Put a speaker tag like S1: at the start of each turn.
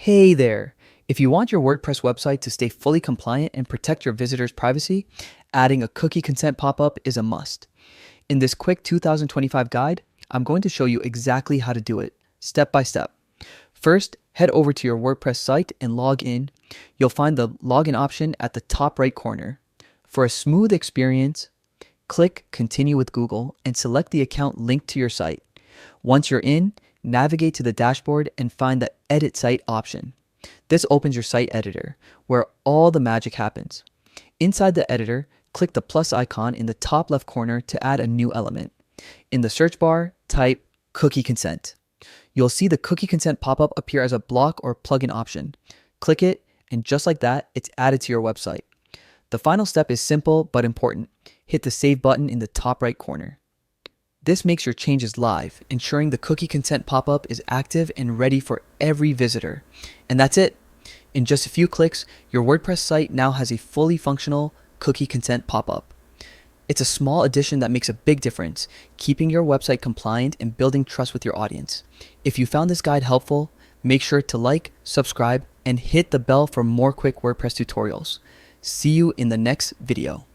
S1: Hey there! If you want your WordPress website to stay fully compliant and protect your visitors' privacy, adding a cookie consent pop-up is a must. In this quick 2025 guide, I'm going to show you exactly how to do it, step by step. First, head over to your WordPress site and log in. You'll find the login option at the top right corner. For a smooth experience, click Continue with Google and select the account linked to your site. Once you're in, navigate to the dashboard and find the Edit Site option. This opens your site editor, where all the magic happens. Inside the editor, click the plus icon in the top left corner to add a new element. In the search bar, type Cookie Consent. You'll see the Cookie Consent pop-up appear as a block or plugin option. Click it, and just like that, it's added to your website. The final step is simple but important. Hit the Save button in the top right corner. This makes your changes live, ensuring the cookie consent pop-up is active and ready for every visitor. And that's it. In just a few clicks, your WordPress site now has a fully functional cookie consent pop-up. It's a small addition that makes a big difference, keeping your website compliant and building trust with your audience. If you found this guide helpful, make sure to like, subscribe, and hit the bell for more quick WordPress tutorials. See you in the next video.